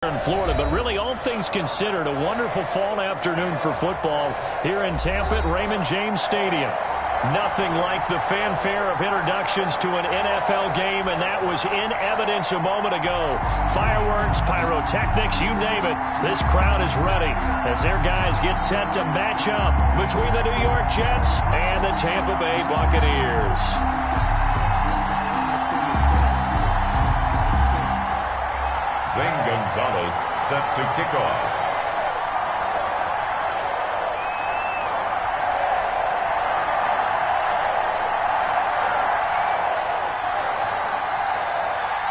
in Florida, but really all things considered, a wonderful fall afternoon for football here in Tampa at Raymond James Stadium. Nothing like the fanfare of introductions to an NFL game, and that was in evidence a moment ago. Fireworks, pyrotechnics, you name it. This crowd is ready as their guys get set to match up between the New York Jets and the Tampa Bay Buccaneers. Zane Gonzalez set to kick off.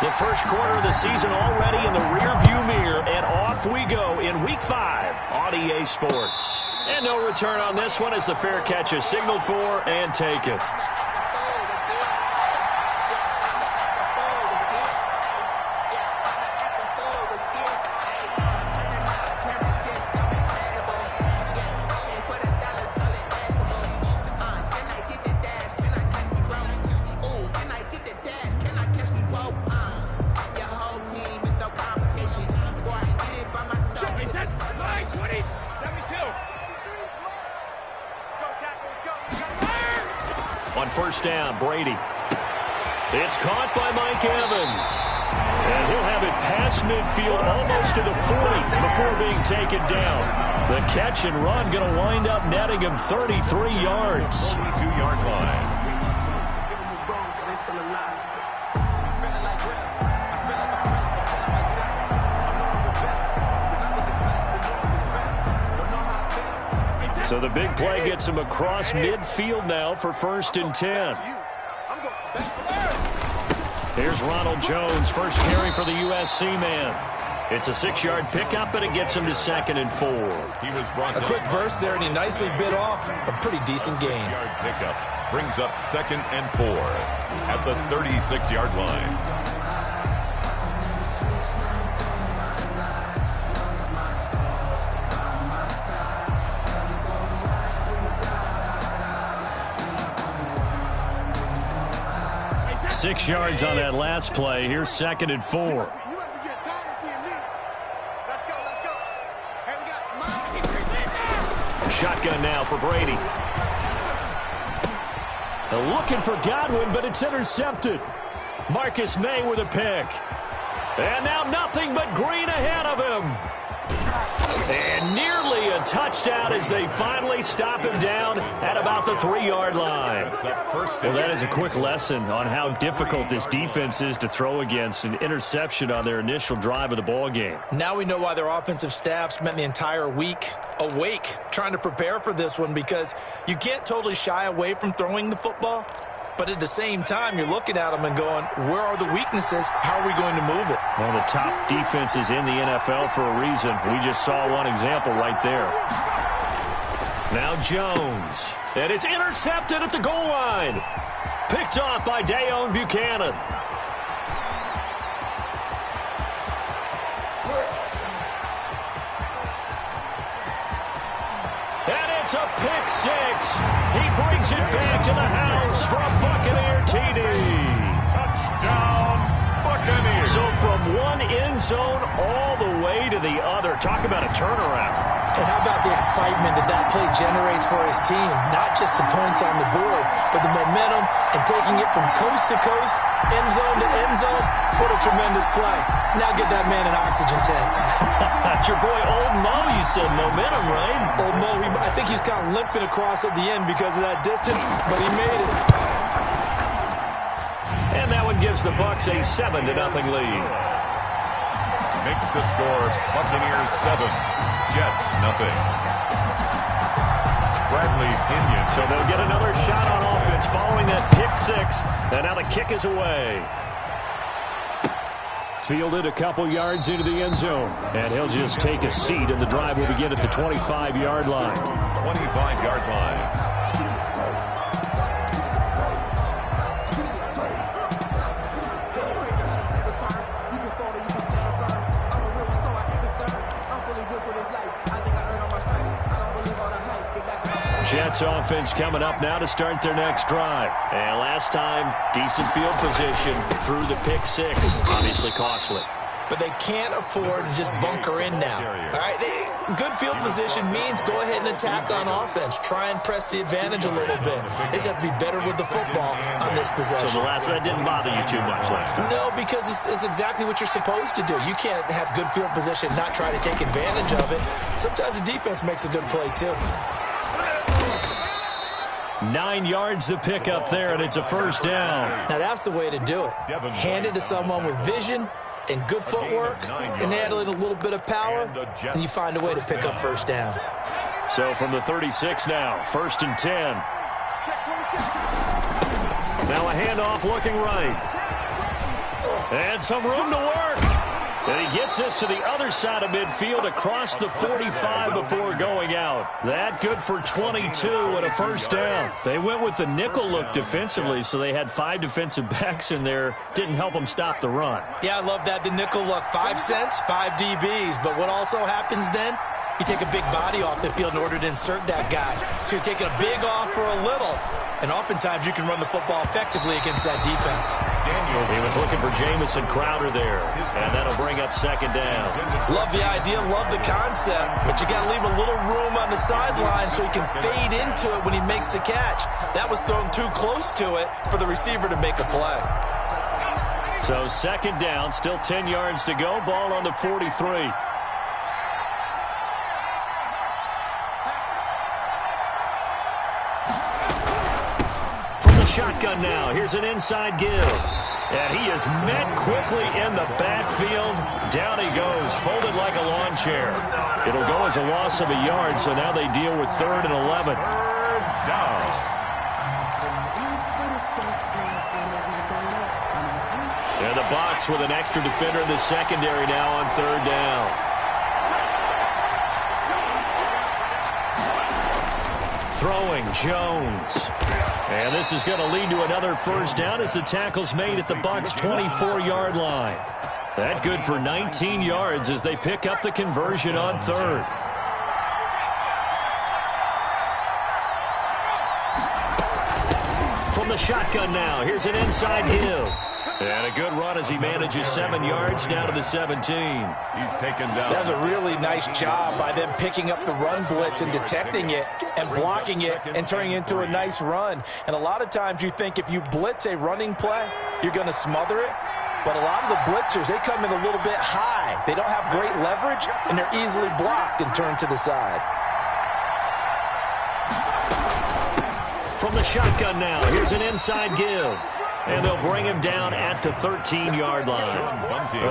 The first quarter of the season already in the rearview mirror, and off we go in Week 5 on EA Sports. And no return on this one as the fair catch is signaled for and taken. On first down, Brady. It's caught by Mike Evans. And he'll have it past midfield almost to the 40 before being taken down. The catch and run going to wind up netting him 33 yards. 22-yard line. So the big play gets him across midfield now for 1st and 10. Here's Ronald Jones, first carry for the USC man. It's a 6-yard pickup, and it gets him to 2nd and 4. He was brought a quick burst there, and he nicely bit off a pretty decent gain. 6-yard pickup brings up 2nd and 4 at the 36-yard line. Six yards on that last play. Here's 2nd and 4. Shotgun now for Brady. They're looking for Godwin, but it's intercepted. Marcus May with a pick. And now nothing but green ahead of him. And nearly a touchdown as they finally stop him down at about the 3-yard line. Well, that is a quick lesson on how difficult this defense is to throw against. An interception on their initial drive of the ball game. Now we know why their offensive staff spent the entire week awake trying to prepare for this one, because you can't totally shy away from throwing the football. But at the same time, you're looking at them and going, where are the weaknesses? How are we going to move it? One of the top defenses in the NFL for a reason. We just saw one example right there. Now Jones. And it's intercepted at the goal line. Picked off by Dayon Buchanan. And it's a pick six. He brings it back to the house for a Buccaneer TD. Touchdown, Buccaneers. So from one end zone all the way to the other. Talk about a turnaround. And how about the excitement that play generates for his team? Not just the points on the board, but the momentum and taking it from coast to coast, end zone to end zone. What a tremendous play. Now get that man an oxygen tank. That's your boy Old Mo. You said momentum, right? Old Mo, I think he's kind of limping across at the end because of that distance, but he made it. And that one gives the Bucs a 7-0 lead. Makes the score Buccaneers 7, Jets nothing. Bradley Pinion. So they'll get another shot on offense following that pick six. And now the kick is away. Fielded a couple yards into the end zone. And he'll just take a seat, and the drive will begin at the 25-yard line. 25-yard line. Jets offense coming up now to start their next drive. And last time, decent field position through the pick six. Obviously costly. but they can't afford to just bunker in now. All right, good field position means go ahead and attack on offense. Try and press the advantage a little bit. They just have to be better with the football on this possession. So the last one didn't bother you too much last time? No, because it's exactly what you're supposed to do. You can't have good field position, not try to take advantage of it. Sometimes the defense makes a good play, too. 9 yards to pick up there, and it's a first down. Now, that's the way to do it. Hand it to someone with vision and good footwork, and add in a little bit of power, and you find a way to pick up first downs. So from the 36 now, 1st and 10. Now a handoff looking right. And some room to work. And he gets this to the other side of midfield across the 45 before going out. That good for 22 and a first down. They went with the nickel look defensively, so they had 5 defensive backs in there. Didn't help them stop the run. Yeah, I love that, the nickel look. 5 cents, 5 DBs. But what also happens then? You take a big body off the field in order to insert that guy. So you're taking a big off for a little. And oftentimes you can run the football effectively against that defense. He was looking for Jamison Crowder there. And that'll bring up 2nd down. Love the idea, love the concept. But you got to leave a little room on the sideline so he can fade into it when he makes the catch. That was thrown too close to it for the receiver to make a play. So 2nd down, still 10 yards to go. Ball on the 43. Shotgun now. Here's an inside give. And he is met quickly in the backfield. Down he goes, folded like a lawn chair. It'll go as a loss of a yard, so now they deal with 3rd and 11. And the Bucs with an extra defender in the secondary now on 3rd down. Throwing Jones. And this is going to lead to another first down as the tackle's made at the Bucs' 24-yard line. That good for 19 yards as they pick up the conversion on 3rd. From the shotgun now, here's an inside give. And a good run as he manages 7 yards down to the 17. He's taken down. That's a really nice job by them picking up the run blitz and detecting it and blocking it and turning it into a nice run. And a lot of times you think if you blitz a running play, you're going to smother it. But a lot of the blitzers, they come in a little bit high. They don't have great leverage, and they're easily blocked and turned to the side. From the shotgun now, here's an inside give. And they'll bring him down at the 13-yard line.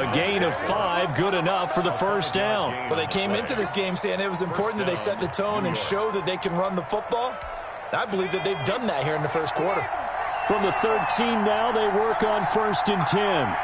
A gain of 5, good enough for the first down. Well, they came into this game saying it was important that they set the tone and show that they can run the football. I believe that they've done that here in the first quarter. From the 13 now, they work on 1st and 10.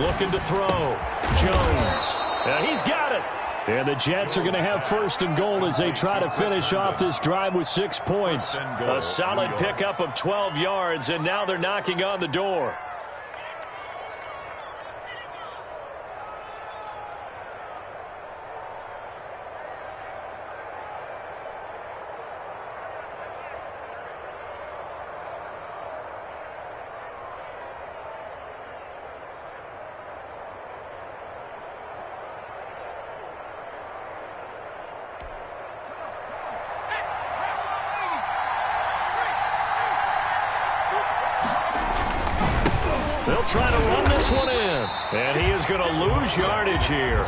Looking to throw. Jones. He's got it. And the Jets are going to have 1st and goal as they try to finish off this drive with 6 points. A solid pickup of 12 yards, and now they're knocking on the door. They'll try to run this one in. And he is going to lose yardage here.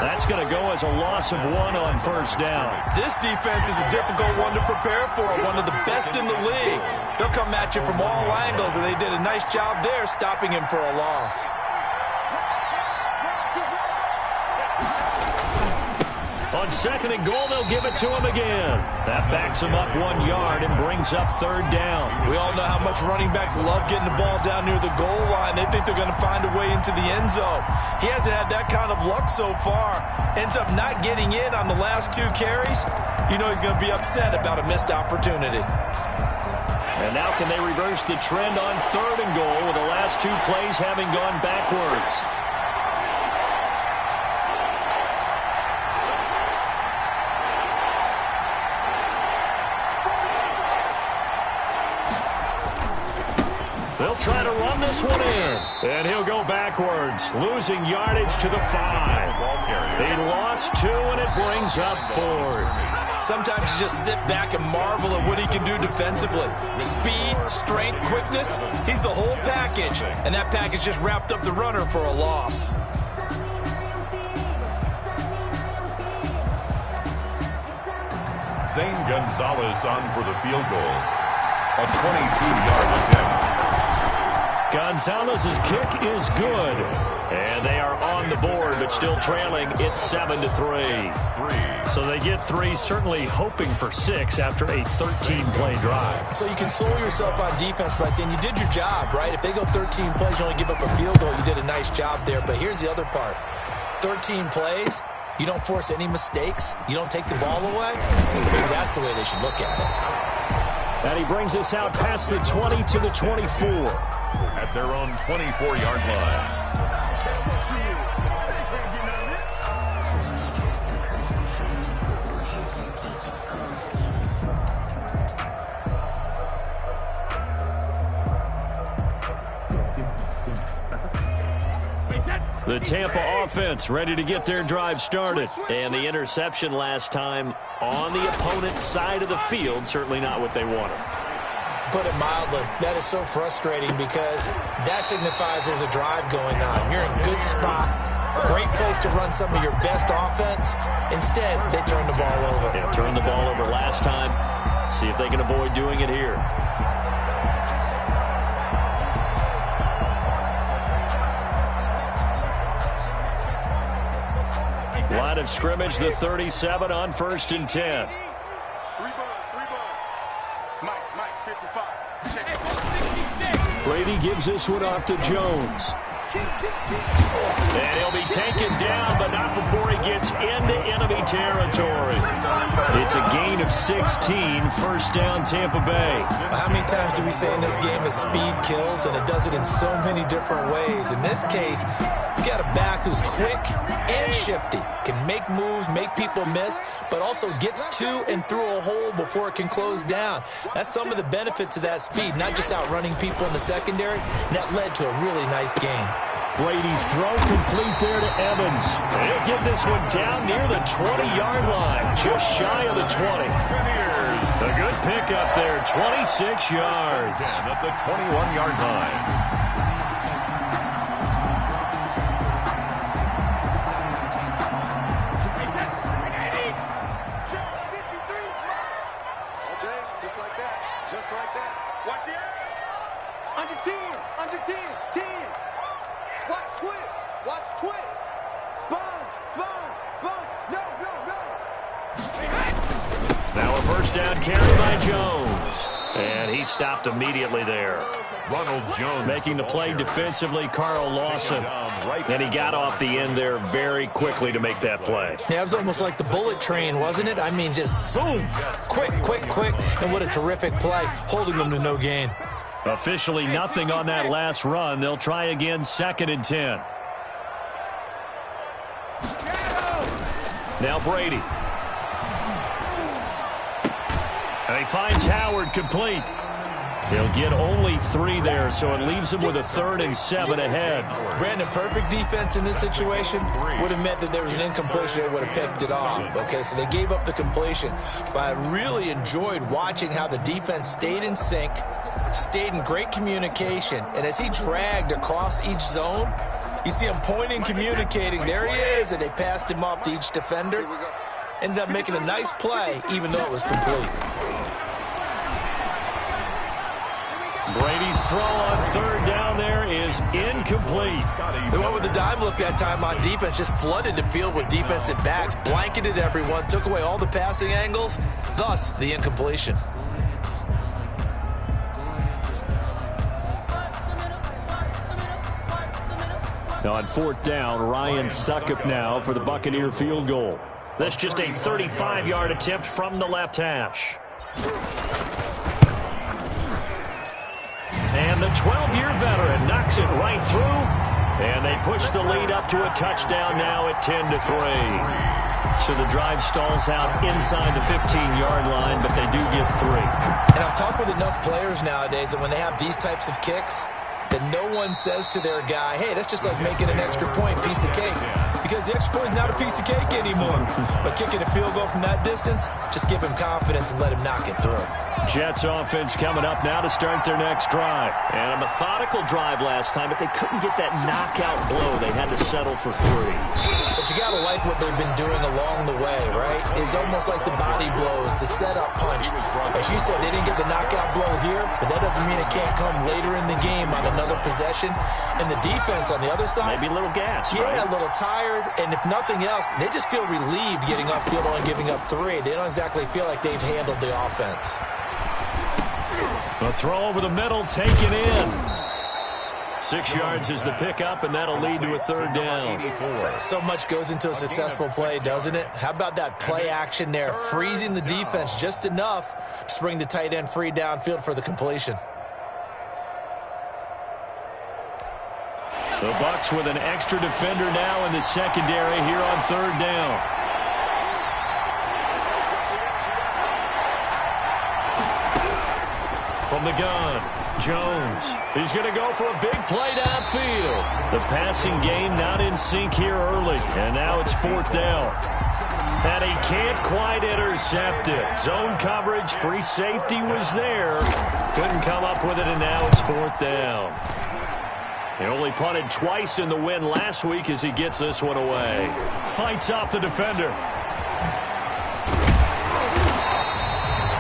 That's going to go as a loss of 1 on 1st down. This defense is a difficult one to prepare for, one of the best in the league. They'll come at you from all angles, and they did a nice job there stopping him for a loss. On 2nd and goal, they'll give it to him again. That backs him up 1 yard and brings up 3rd down. We all know how much running backs love getting the ball down near the goal line. They think they're going to find a way into the end zone. He hasn't had that kind of luck so far. Ends up not getting in on the last 2 carries. You know he's going to be upset about a missed opportunity. And now can they reverse the trend on 3rd and goal with the last 2 plays having gone backwards? try to run this one in. And he'll go backwards, losing yardage to the 5. He lost 2, and it brings up 4th. Sometimes you just sit back and marvel at what he can do defensively. Speed, strength, quickness, he's the whole package. And that package just wrapped up the runner for a loss. Zane Gonzalez on for the field goal. A 22-yard attempt. Gonzalez's kick is good. And they are on the board, but still trailing. It's 7-3. So they get 3, certainly hoping for 6 after a 13-play drive. So you console yourself on defense by saying you did your job, right? If they go 13 plays, you only give up a field goal, you did a nice job there. But here's the other part. 13 plays, you don't force any mistakes, you don't take the ball away. Maybe that's the way they should look at it. And he brings us out past the 20 to the 24. At their own 24-yard line. The Tampa offense ready to get their drive started. And the interception last time on the opponent's side of the field, certainly not what they wanted. Put it mildly, that is so frustrating because that signifies there's a drive going on. You're in a good spot, great place to run some of your best offense. Instead, they turn the ball over. Yeah, turned the ball over last time. See if they can avoid doing it here. Line of scrimmage, the 37 on 1st and 10. Brady gives this one off to Jones. And he'll be taken down, but not before he gets into enemy territory. It's a gain of 16, first down Tampa Bay. How many times do we say in this game that speed kills, and it does it in so many different ways? In this case, you got a back who's quick and shifty, can make moves, make people miss, but also gets to and through a hole before it can close down. That's some of the benefits of that speed, not just outrunning people in the secondary. And that led to a really nice gain. Brady's throw complete there to Evans. He'll get this one down near the 20-yard line, just shy of the 20. A good pickup there, 26 yards. At the 21-yard line. Now a first down carry by Jones. And he stopped immediately there. Ronald Jones making the play defensively, Carl Lawson. And he got off the end there very quickly to make that play. Yeah, it was almost like the bullet train, wasn't it? I mean, just zoom. Quick, quick, quick. And what a terrific play, holding them to no gain. Officially nothing on that last run. They'll try again, 2nd and 10. Now Brady. And he finds Howard complete. He'll get only 3 there, so it leaves him with a 3rd and 7 ahead. Brandon, perfect defense in this situation would have meant that there was an incompletion. They would have picked it off. Okay, so they gave up the completion. But I really enjoyed watching how the defense stayed in sync, stayed in great communication, and as he dragged across each zone, you see him pointing, communicating. There he is, and they passed him off to each defender. Ended up making a nice play, even though it was complete. Brady's throw on 3rd down there is incomplete. They went with the dime look that time on defense, just flooded the field with defensive backs, blanketed everyone, took away all the passing angles, thus the incompletion. Now on 4th down, Ryan Succop now for the Buccaneer field goal. That's just a 35-yard attempt from the left hash. And the 12-year veteran knocks it right through. And they push the lead up to a touchdown now at 10-3. So the drive stalls out inside the 15-yard line, but they do get 3. And I've talked with enough players nowadays that when they have these types of kicks, that no one says to their guy, hey, that's just like making an extra point, piece of cake. Because the extra point is not a piece of cake anymore. But kicking a field goal from that distance, just give him confidence and let him knock it through. Jets offense coming up now to start their next drive. And a methodical drive last time, but they couldn't get that knockout blow. They had to settle for 3. But you got to like what they've been doing along the way, right? It's almost like the body blows, the setup punch. As you said, they didn't get the knockout blow here, but that doesn't mean it can't come later in the game on another possession. And the defense on the other side, maybe a little gas, yeah, right? A little tired. And if nothing else, they just feel relieved getting upfield and giving up 3. They don't exactly feel like they've handled the offense. A throw over the middle, taken in. 6 yards is the pickup, and that'll lead to a 3rd down. So much goes into a successful play, doesn't it? How about that play action there, freezing the defense just enough to bring the tight end free downfield for the completion. The Bucs with an extra defender now in the secondary here on 3rd down. From the gun, Jones. He's going to go for a big play downfield. The passing game not in sync here early, and now it's 4th down. And he can't quite intercept it. Zone coverage, free safety was there. Couldn't come up with it, and now it's 4th down. He only punted twice in the win last week as he gets this one away. Fights off the defender.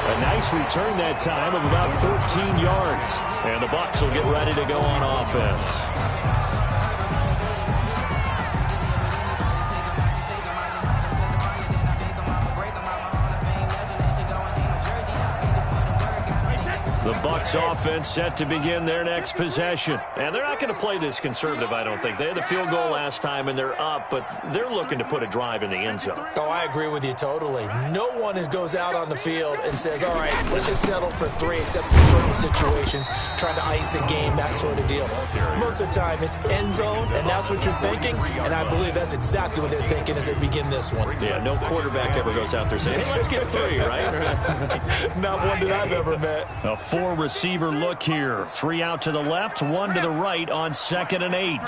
A nice return that time of about 13 yards. And the Bucs will get ready to go on offense. The Bucs offense set to begin their next possession. And they're not going to play this conservative, I don't think. They had the field goal last time, and they're up, but they're looking to put a drive in the end zone. Oh, I agree with you totally. No one goes out on the field and says, all right, let's just settle for 3 except in certain situations, trying to ice a game, that sort of deal. Most of the time, it's end zone, and that's what you're thinking, and I believe that's exactly what they're thinking as they begin this one. Yeah, no quarterback ever goes out there saying, hey, let's get 3, right? Not one that I've ever met. A 4-receiver look here. 3 out to the left, 1 to the right on 2nd and 8.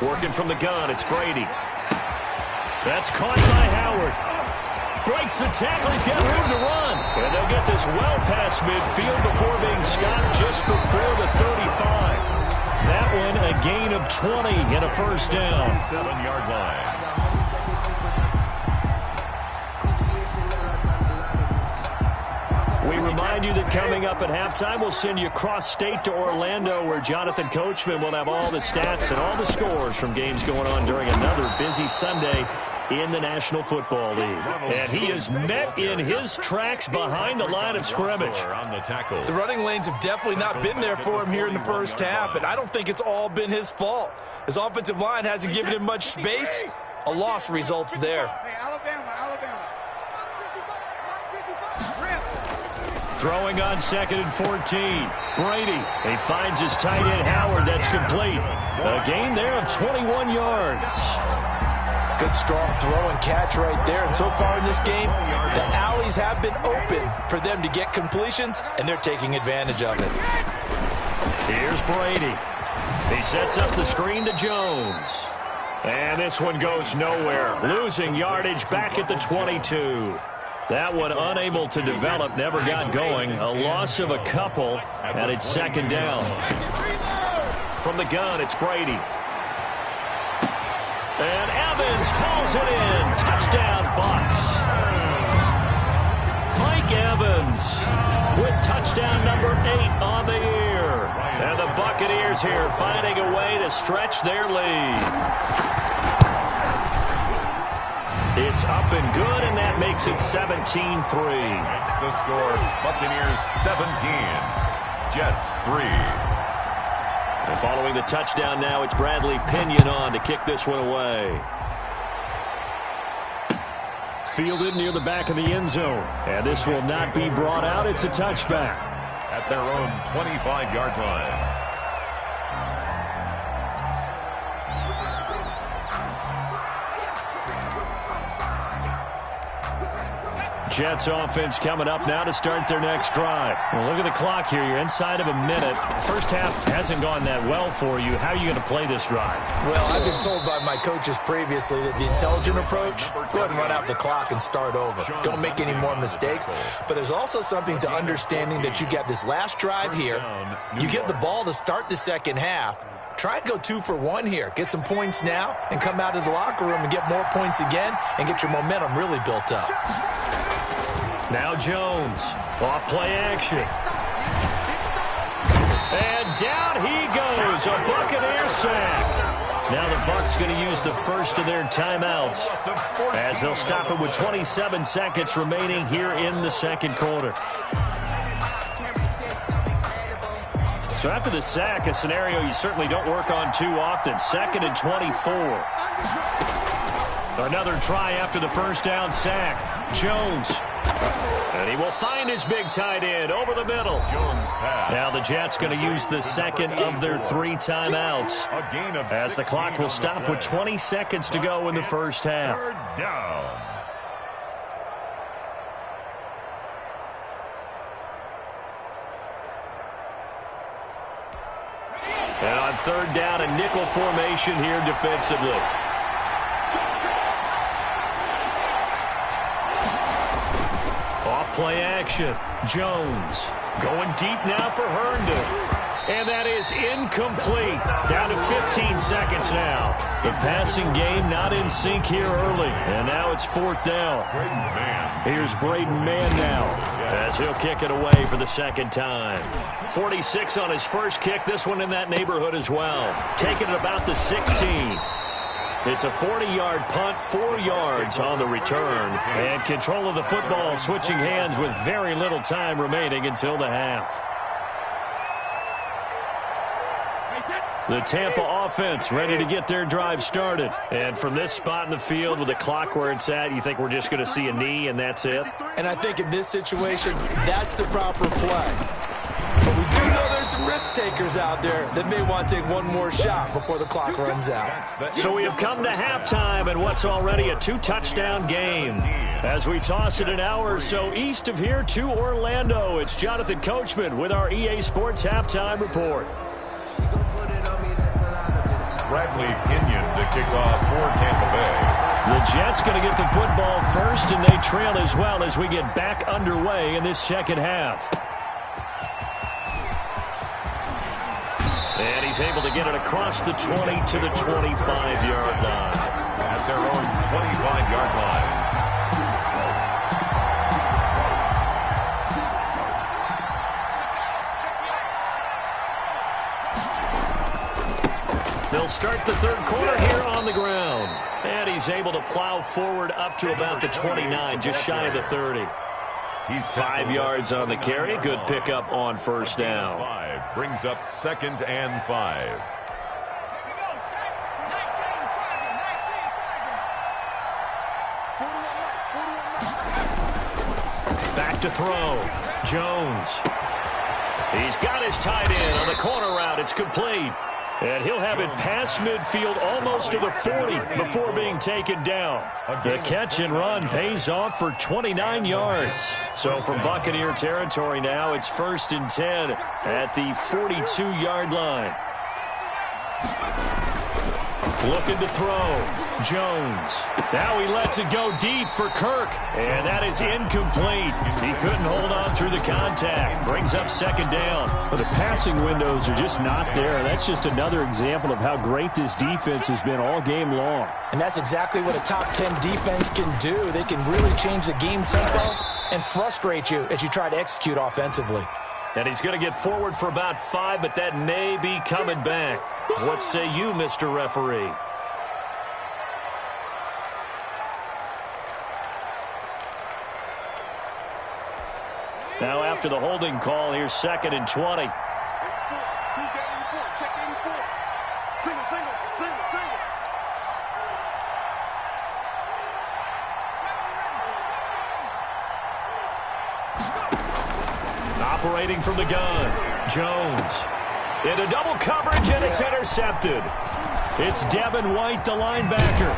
Working from the gun, it's Brady. That's caught by Howard. Breaks the tackle, he's got room to run. And they'll get this well past midfield before being stopped just before the 35. That one a gain of 20 and a 1st down. 7-yard line. We remind you that coming up at halftime, we'll send you cross-state to Orlando, where Jonathan Coachman will have all the stats and all the scores from games going on during another busy Sunday in the National Football League. And he is met in his tracks behind the line of scrimmage. The running lanes have definitely not been there for him here in the first half, and I don't think it's all been his fault. His offensive line hasn't given him much space. A loss results there. Throwing on 2nd and 14. Brady. He finds his tight end Howard. That's complete. A gain there of 21 yards. Good strong throw and catch right there. And so far in this game, the alleys have been open for them to get completions, and they're taking advantage of it. Here's Brady. He sets up the screen to Jones. And this one goes nowhere. Losing yardage back at the 22. That one unable to develop, never got going. A loss of a couple, and it's 2nd down. From the gun, it's Brady. And Evans hauls it in. Touchdown, Bucs. Mike Evans with touchdown number 8 on the year. And the Buccaneers here finding a way to stretch their lead. It's up and good, and that makes it 17-3. That's the score. Buccaneers 17, Jets 3. And following the touchdown now, it's Bradley Pinion on to kick this one away. Fielded near the back of the end zone. And this will not be brought out. It's a touchback. At their own 25-yard line. Jets offense coming up now to start their next drive. Well, look at the clock here. You're inside of a minute. First half hasn't gone that well for you. How are you going to play this drive? Well, I've been told by my coaches previously that the intelligent approach, go ahead and run out the clock and start over. Don't make any more mistakes. But there's also something to understanding that you get this last drive here. You get the ball to start the second half. Try and go 2 for 1 here. Get some points now and come out of the locker room and get more points again and get your momentum really built up. Now Jones, off play action. And down he goes, a Buccaneer sack. Now the Bucs going to use the first of their timeouts as they'll stop it with 27 seconds remaining here in the second quarter. So after the sack, a scenario you certainly don't work on too often. 2nd and 24. Another try after the first down sack. Jones. And he will find his big tight end over the middle. Now the Jets going to use the second of their 3 timeouts as the clock will stop with 20 seconds to go in the first half. And on 3rd down, a nickel formation here defensively. Off play action. Jones going deep now for Herndon. And that is incomplete. Down to 15 seconds now. The passing game not in sync here early. And now it's 4th down. Here's Braden Mann now as he'll kick it away for the second time. 46 on his first kick. This one in that neighborhood as well. Taking it about the 16. It's a 40-yard punt, 4 yards on the return. And control of the football switching hands with very little time remaining until the half. The Tampa offense ready to get their drive started. And from this spot in the field with the clock where it's at, you think we're just going to see a knee and that's it? And I think in this situation, that's the proper play. But we do know there's some risk takers out there that may want to take one more shot before the clock runs out. So we have come to halftime in what's already a 2-touchdown game. As we toss it an hour or so east of here to Orlando, it's Jonathan Coachman with our EA Sports Halftime Report. Bradley Kenyon to kick off for Tampa Bay. The Jets going to get the football first, and they trail as well as we get back underway in this second half. And he's able to get it across the 20 to the 25-yard line. At their own 25-yard line. They'll start the third quarter here on the ground. And he's able to plow forward up to about the 29, just shy of the 30. He's 5 yards on the carry. Good pickup on first down. Brings up 2nd and 5. Back to throw. Jones. He's got his tight end on the corner route. It's complete. And he'll have it past midfield almost to the 40 before being taken down. The catch and run pays off for 29 yards. So from Buccaneer territory now, it's 1st and 10 at the 42-yard line. Looking to throw. Jones. Now he lets it go deep for Kirk. And that is incomplete. He couldn't hold on through the contact. Brings up 2nd down. Well, the passing windows are just not there. That's just another example of how great this defense has been all game long. And that's exactly what a top 10 defense can do. They can really change the game tempo and frustrate you as you try to execute offensively. And he's going to get forward for about 5, but that may be coming back. What say you, Mr. Referee? Now after the holding call, here's 2nd and 20. Operating from the gun, Jones. Into double coverage, and it's intercepted. It's Devin White, the linebacker.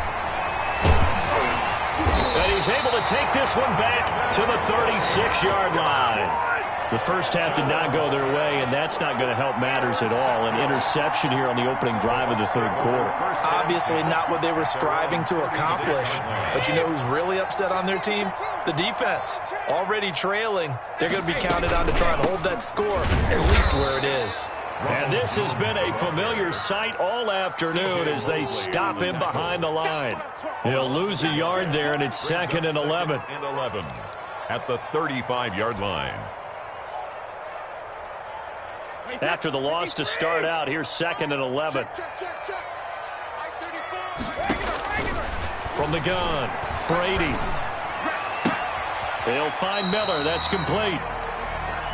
And he's able to take this one back to the 36-yard line. The first half did not go their way, and that's not going to help matters at all. An interception here on the opening drive of the third quarter. Obviously not what they were striving to accomplish. But you know who's really upset on their team? The defense. Already trailing. They're going to be counted on to try and hold that score at least where it is. And this has been a familiar sight all afternoon as they stop him behind the line. He'll lose a yard there, and it's 2nd and 11. At the 35-yard line. After the loss to start out, here's 2nd and 11. From the gun, Brady. They'll find Miller. That's complete.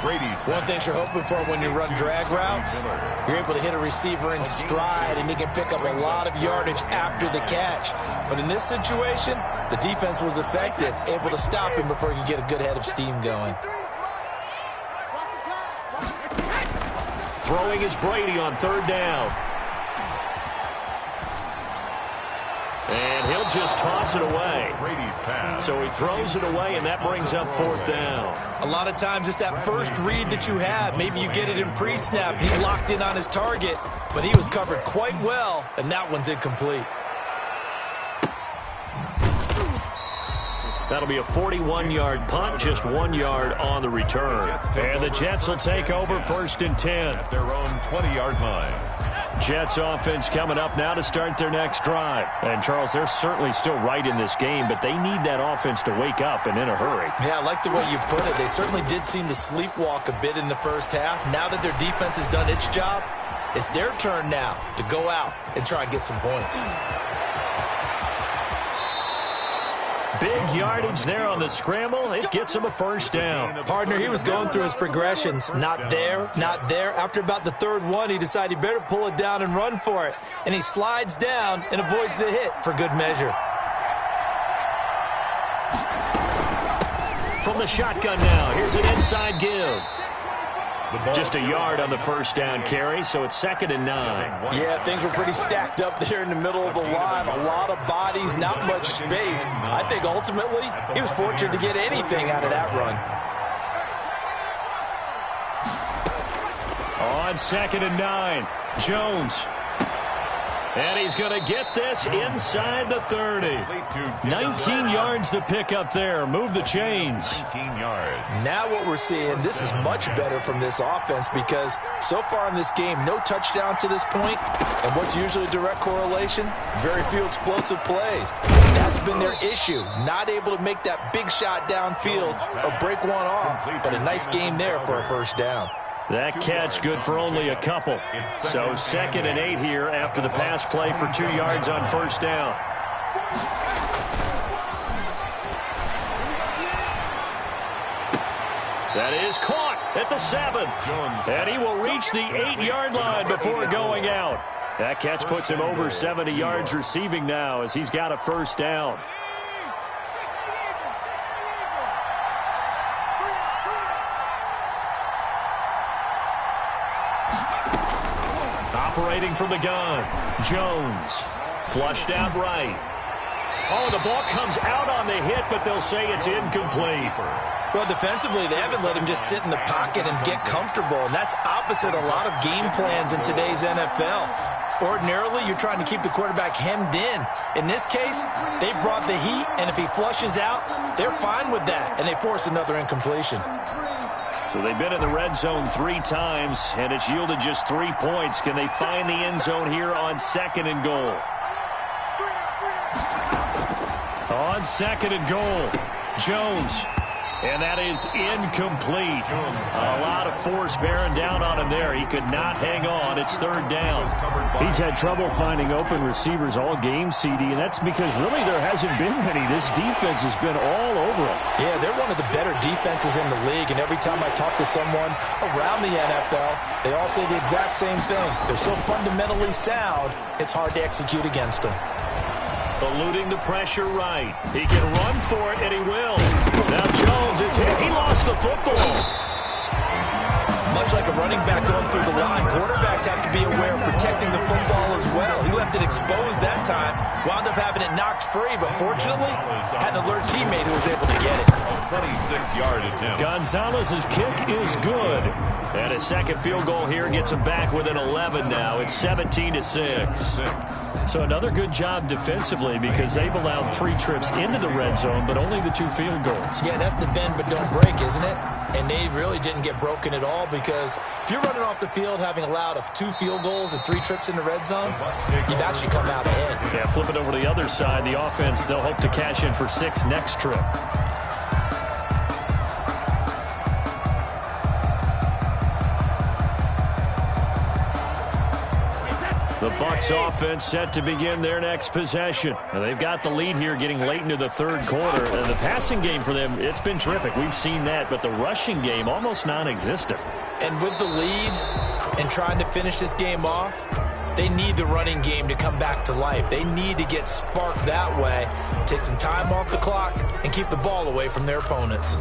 Brady's one thing you're hoping for when you run drag routes, you're able to hit a receiver in stride, and he can pick up a lot of yardage after the catch. But in this situation, the defense was effective, able to stop him before he could get a good head of steam going. Throwing is Brady on 3rd down. And he'll just toss it away. Brady's pass. So he throws it away, and that brings up 4th down. A lot of times it's that first read that you have. Maybe you get it in pre-snap. He locked in on his target, but he was covered quite well, and that one's incomplete. That'll be a 41-yard punt, just 1 yard on the return. And the Jets will take over 1st and 10. At their own 20-yard line. Jets offense coming up now to start their next drive. And, Charles, they're certainly still right in this game, but they need that offense to wake up and in a hurry. Yeah, I like the way you put it. They certainly did seem to sleepwalk a bit in the first half. Now that their defense has done its job, it's their turn now to go out and try and get some points. Big yardage there on the scramble. It gets him a 1st down. Partner, he was going through his progressions. Not there, not there. After about the 3rd one, he decided he better pull it down and run for it. And he slides down and avoids the hit for good measure. From the shotgun now, here's an inside give. Just a yard on the 1st down carry, so it's 2nd and 9. Yeah, things were pretty stacked up there in the middle of the line. A lot of bodies, not much space. I think ultimately he was fortunate to get anything out of that run. On 2nd and 9, Jones. And he's going to get this inside the 30. 19 yards to pick up there. Move the chains. 19 yards. Now what we're seeing, this is much better from this offense because so far in this game, no touchdown to this point. And what's usually a direct correlation? Very few explosive plays. That's been their issue. Not able to make that big shot downfield or break one off. But a nice game there for a 1st down. That catch good for only a couple. So 2nd and 8 here after the pass play for 2 yards on 1st down. That is caught at the 7. And he will reach the 8-yard line before going out. That catch puts him over 70 yards receiving now as he's got a 1st down. Operating from the gun, Jones. Flushed out right. Oh, the ball comes out on the hit, but they'll say it's incomplete. Well, defensively, they haven't let him just sit in the pocket and get comfortable, and that's opposite a lot of game plans in today's NFL. Ordinarily, you're trying to keep the quarterback hemmed in. In this case, they brought the heat, and if he flushes out, they're fine with that, and they force another incompletion. So they've been in the red zone 3 times, and it's yielded just 3 points. Can they find the end zone here on 2nd and goal? On 2nd and goal, Jones. And that is incomplete. A lot of force bearing down on him there. He could not hang on. It's 3rd down. He's had trouble finding open receivers all game, CD, and that's because really there hasn't been many. This defense has been all over him. Yeah, they're one of the better defenses in the league, and every time I talk to someone around the NFL, they all say the exact same thing. They're so fundamentally sound, it's hard to execute against them. Eluding the pressure right. He can run for it, and he will. Now Jones is hit. He lost the football. Much like a running back going through the line, quarterbacks have to be aware of protecting the football as well. He left it exposed that time, wound up having it knocked free, but fortunately, had an alert teammate who was able to get it. 26-yard attempt. Gonzalez's kick is good. And a second field goal here gets him back within 11 now. It's 17-6. So another good job defensively because they've allowed 3 trips into the red zone, but only the 2 field goals. Yeah, that's the bend but don't break, isn't it? And they really didn't get broken at all because if you're running off the field having allowed 2 field goals and 3 trips in the red zone, you've actually come out ahead. Yeah, flip it over to the other side. The offense, they'll hope to cash in for 6 next trip. The Bucs offense set to begin their next possession. Now, they've got the lead here getting late into the third quarter. And the passing game for them, it's been terrific. We've seen that, but the rushing game almost non-existent. And with the lead and trying to finish this game off, they need the running game to come back to life. They need to get sparked that way, take some time off the clock, and keep the ball away from their opponents.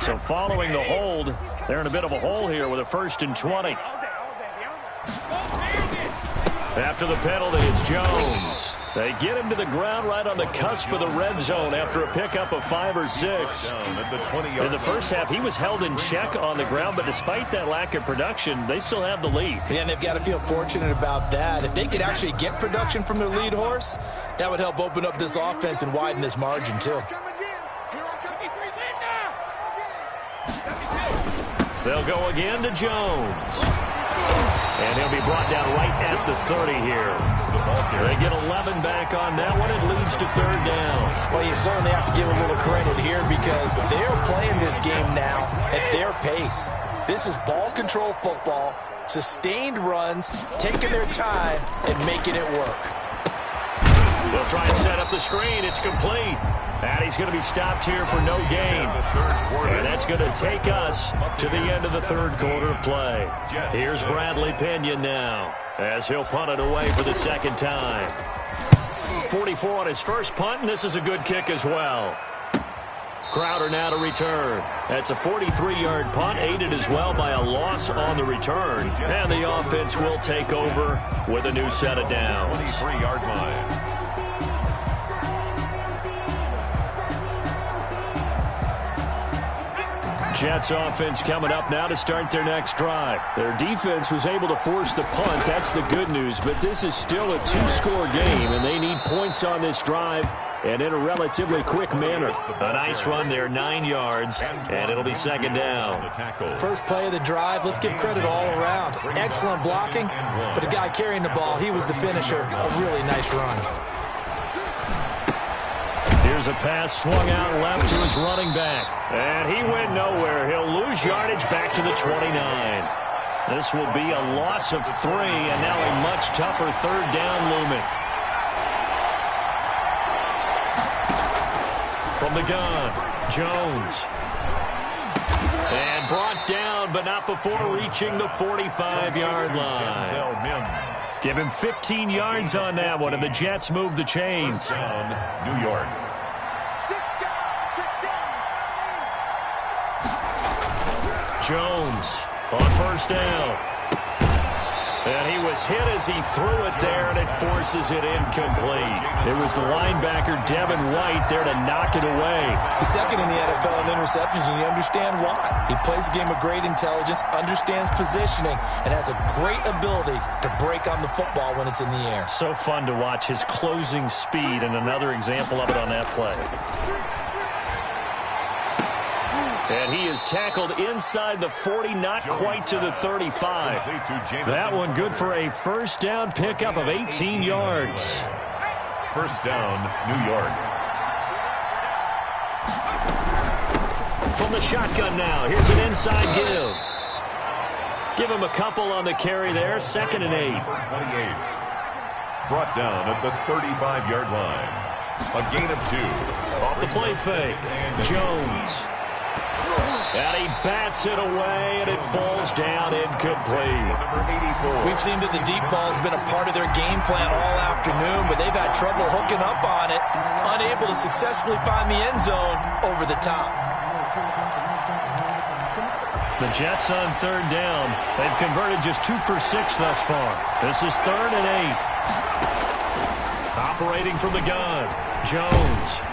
So following the hold, they're in a bit of a hole here with a 1st and 20. After the penalty, it's Jones. They get him to the ground right on the cusp of the red zone after a pickup of 5 or 6. In the first half, he was held in check on the ground, but despite that lack of production, they still have the lead. Yeah, and they've got to feel fortunate about that. If they could actually get production from their lead horse, that would help open up this offense and widen this margin, too. They'll go again to Jones. And he'll be brought down right at the 30 here. They get 11 back on that one. It leads to 3rd down. Well, you certainly have to give a little credit here because they're playing this game now at their pace. This is ball control football, sustained runs, taking their time, and making it work. They'll try and set up the screen. It's complete. And he's going to be stopped here for no gain. And that's going to take us to the end of the third quarter of play. Here's Bradley Pinion now as he'll punt it away for the second time. 44 on his first punt, and this is a good kick as well. Crowder now to return. That's a 43-yard punt, aided as well by a loss on the return. And the offense will take over with a new set of downs. 23-yard line. Jets offense coming up now to start their next drive. Their defense was able to force the punt. That's the good news. But this is still a 2-score game, and they need points on this drive and in a relatively quick manner. A nice run there, 9 yards, and it'll be second down. First play of the drive, let's give credit all around. Excellent blocking, but the guy carrying the ball, he was the finisher. A really nice run. Here's a pass swung out left to his running back. And he went nowhere. He'll lose yardage back to the 29. This will be a loss of 3, and now a much tougher 3rd down looming. From the gun, Jones. And brought down, but not before reaching the 45-yard line. Give him 15 yards on that one, and the Jets move the chains. New York. Jones on first down. And he was hit as he threw it there, and it forces it incomplete. It was the linebacker, Devin White, there to knock it away. He's second in the NFL in interceptions, and you understand why. He plays a game of great intelligence, understands positioning, and has a great ability to break on the football when it's in the air. So fun to watch his closing speed, and another example of it on that play. And he is tackled inside the 40, not quite to the 35. That one good for a first down pickup of 18 yards. First down, New York. From the shotgun now, here's an inside give. Give him a couple on the carry there, 2nd and 8. 28. Brought down at the 35-yard line. A gain of 2. Off the play fake, Jones. And he bats it away, and it falls down incomplete. We've seen that the deep ball's been a part of their game plan all afternoon, but they've had trouble hooking up on it, unable to successfully find the end zone over the top. The Jets on third down. They've converted just 2 for 6 thus far. This is 3rd and 8. Operating from the gun, Jones.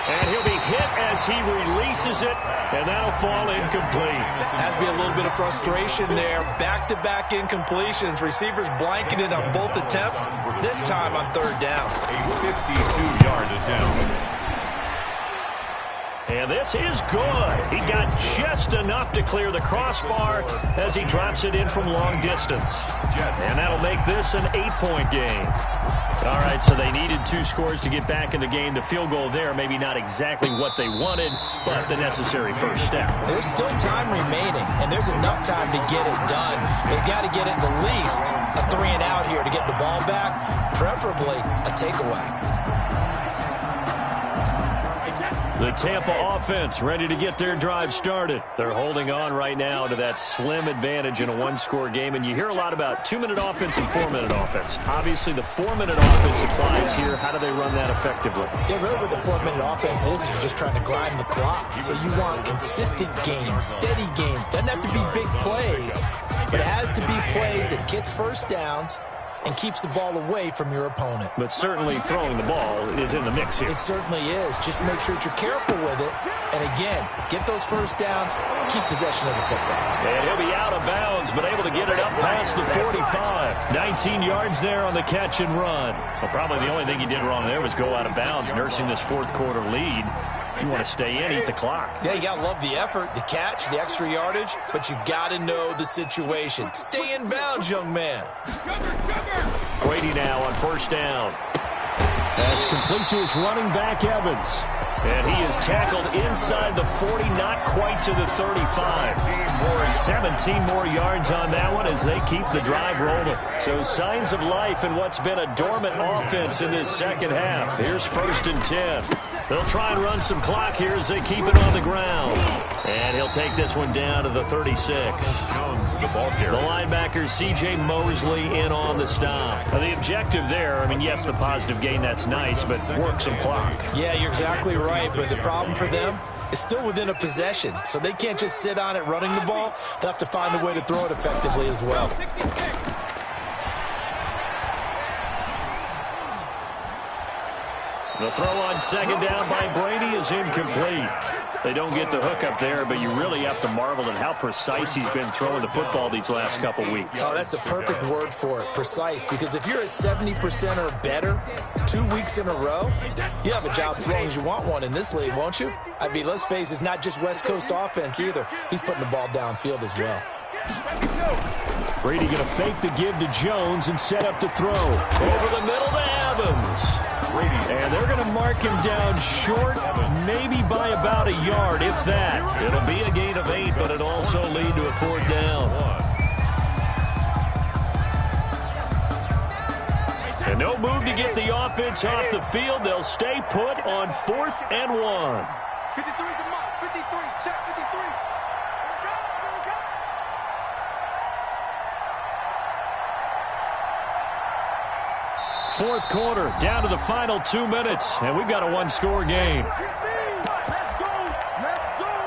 And he'll be hit as he releases it, and that'll fall incomplete. Has to be a little bit of frustration there. Back-to-back incompletions. Receivers blanketed on both attempts, this time on third down. A 52-yard attempt. And this is good. He got just enough to clear the crossbar as he drops it in from long distance. And that'll make this an 8-point game. All right, so they needed 2 scores to get back in the game. The field goal there, maybe not exactly what they wanted, but the necessary first step. There's still time remaining, and there's enough time to get it done. They've got to get at the least a 3-and-out here to get the ball back, preferably a takeaway. The Tampa offense ready to get their drive started. They're holding on right now to that slim advantage in a 1-score game, and you hear a lot about 2-minute offense and 4-minute offense. Obviously, the 4-minute offense applies here. How do they run that effectively? Yeah, really what the 4-minute offense is you're just trying to grind the clock. So you want consistent gains, steady gains. Doesn't have to be big plays, but it has to be plays that gets first downs and keeps the ball away from your opponent. But certainly throwing the ball is in the mix here. It certainly is. Just make sure that you're careful with it. And again, get those first downs, keep possession of the football. And he'll be out of bounds, but able to get it up past the 45. 19 yards there on the catch and run. Well, probably the only thing he did wrong there was go out of bounds, nursing this fourth-quarter lead. You want to stay in, eat the clock. Yeah, you got to love the effort, the catch, the extra yardage, but you got to know the situation. Stay in bounds, young man. Brady now on first down. That's complete to his running back, Evans. And he is tackled inside the 40, not quite to the 35. 17 more yards on that one as they keep the drive rolling. So signs of life in what's been a dormant offense in this second half. Here's 1st and 10. They'll try and run some clock here as they keep it on the ground. And he'll take this one down to the 36. The ball carrier. The linebacker, C.J. Mosley, in on the stop. Now, the objective there, I mean, yes, the positive gain, that's nice, but work some clock. Yeah, you're exactly right, but the problem for them is still within a possession, so they can't just sit on it running the ball. They'll have to find a way to throw it effectively as well. The throw on second down by Brady is incomplete. They don't get the hook up there, but you really have to marvel at how precise he's been throwing the football these last couple weeks. Oh, that's the perfect word for it, precise, because if you're at 70% or better 2 weeks in a row, you have a job as long as you want one in this league, won't you? I mean, let's face it, it's not just West Coast offense either. He's putting the ball downfield as well. Brady going to fake the give to Jones and set up to throw. Over the middle to Evans. And they're going to mark him down short, maybe by about a yard, if that. It'll be a gain of 8, but it'll also lead to a 4th down. And no move to get the offense off the field. They'll stay put on 4th and 1. 53 to mark. 53. Check 53. Fourth quarter, down to the final 2 minutes, and we've got a 1-score game. Let's go. Let's go.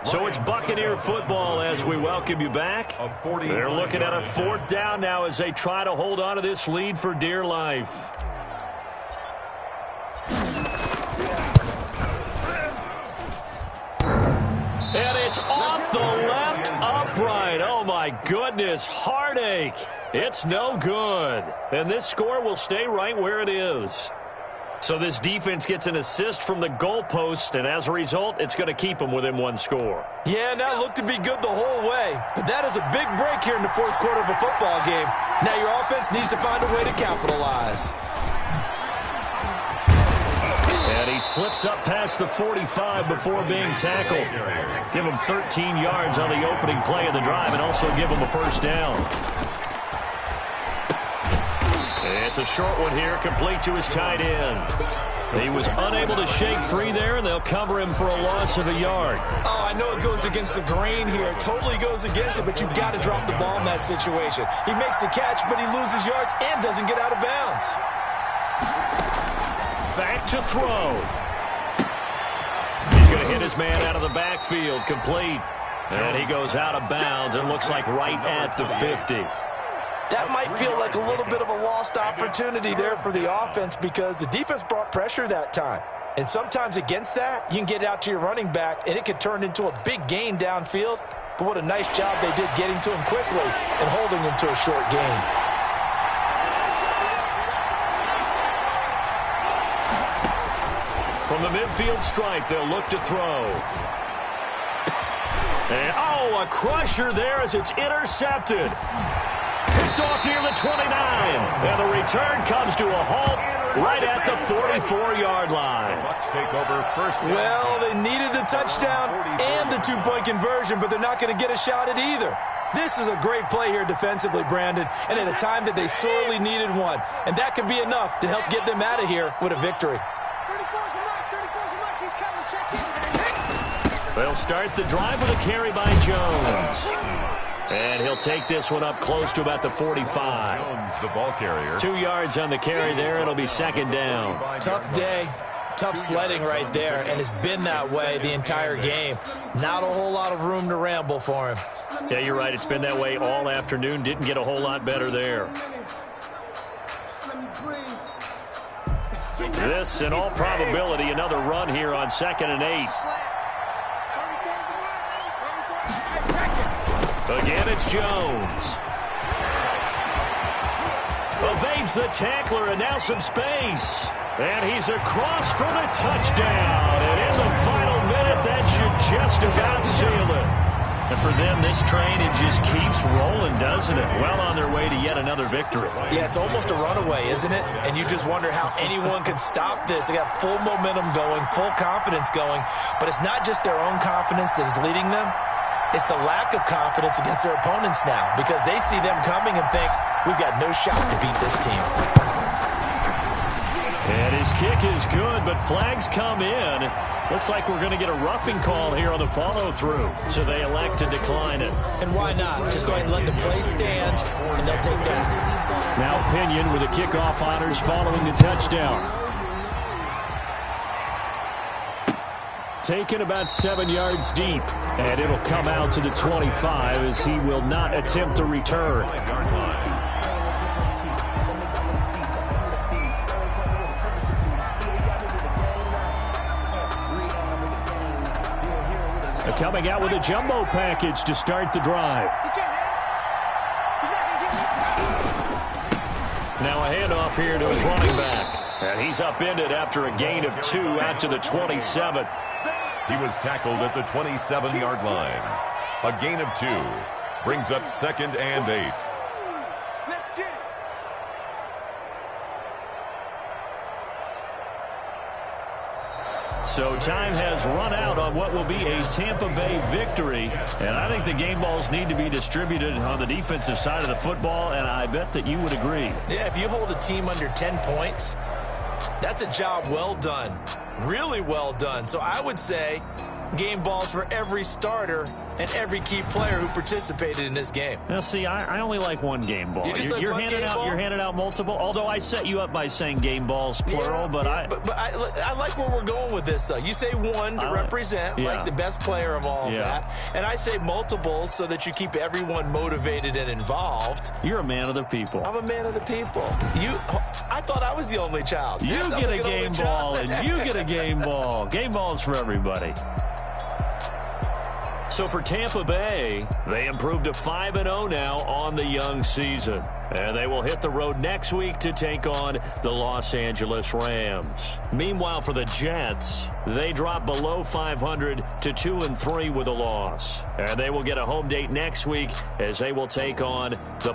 So it's Buccaneer football as we welcome you back. They're looking at a 4th down now as they try to hold on to this lead for dear life. And it's off the left upright. Oh, my goodness. Heartache. It's no good. And this score will stay right where it is. So this defense gets an assist from the goalpost, and as a result, it's going to keep them within 1 score. Yeah, and that looked to be good the whole way. But that is a big break here in the fourth quarter of a football game. Now your offense needs to find a way to capitalize. he slips up past the 45 before being tackled. Give him 13 yards on the opening play of the drive and also give him a first down. It's a short one here, complete to his tight end. He was unable to shake free there, and they'll cover him for a loss of a yard. Oh, I know it goes against the grain here. It totally goes against it, but you've got to drop the ball in that situation. He makes the catch, but he loses yards and doesn't get out of bounds. Back to throw. He's going to hit his man out of the backfield, complete. And he goes out of bounds and looks like right at the 50. That might feel like a little bit of a lost opportunity there for the offense because the defense brought pressure that time. And sometimes against that, you can get it out to your running back, and it could turn into a big gain downfield. But what a nice job they did getting to him quickly and holding him to a short gain. From the midfield stripe, they'll look to throw. And, oh, a crusher there as it's intercepted. Picked off near the 29. And the return comes to a halt right at the 44-yard line. Take over first. Well, they needed the touchdown and the two-point conversion, but they're not going to get a shot at either. This is a great play here defensively, Brandon, and at a time that they sorely needed one. And that could be enough to help get them out of here with a victory. They'll start the drive with a carry by Jones. And he'll take this one up close to about the 45. Jones, the ball carrier. 2 yards on the carry there. It'll be second down. Tough day, tough sledding right there, and it's been that way the entire game. Not a whole lot of room to ramble for him. Yeah, you're right. It's been that way all afternoon. Didn't get a whole lot better there. This, in all probability, another run here on 2nd and 8. Again, it's Jones. Evades the tackler, and now some space. And he's across for the touchdown. And in the final minute, that should just about seal it. And for them, this train, it just keeps rolling, doesn't it? Well on their way to yet another victory. Yeah, it's almost a runaway, isn't it? And you just wonder how anyone could stop this. They got full momentum going, full confidence going. But it's not just their own confidence that's leading them. It's the lack of confidence against their opponents now because they see them coming and think, we've got no shot to beat this team. And his kick is good, but flags come in. Looks like we're going to get a roughing call here on the follow-through, so they elect to decline it. And why not? Just go ahead and let the play stand, and they'll take that. Now Pinion with the kickoff honors following the touchdown. Taken about 7 yards deep, and it'll come out to the 25 as he will not attempt a return. Coming out with a jumbo package to start the drive. Now a handoff here to his running back. And he's upended after a gain of 2 out to the 27. He was tackled at the 27-yard line. A gain of 2 brings up 2nd and 8. So time has run out on what will be a Tampa Bay victory. And I think the game balls need to be distributed on the defensive side of the football, and I bet that you would agree. Yeah, if you hold a team under 10 points, that's a job well done. Really well done. So I would say game balls for every starter and every key player who participated in this game. Now, see, I only like one game ball. You're handing out multiple, although I set you up by saying game balls, plural. But I like where we're going with this, though. You say one to represent, like the best player of all of that. And I say multiples so that you keep everyone motivated and involved. You're a man of the people. I'm a man of the people. I thought I was the only child. You get a game ball, and you get a game ball. Game balls for everybody. So for Tampa Bay, they improved to 5-0 now on the young season. And they will hit the road next week to take on the Los Angeles Rams. Meanwhile, for the Jets, they drop below 500 to 2-3 with a loss. And they will get a home date next week as they will take on the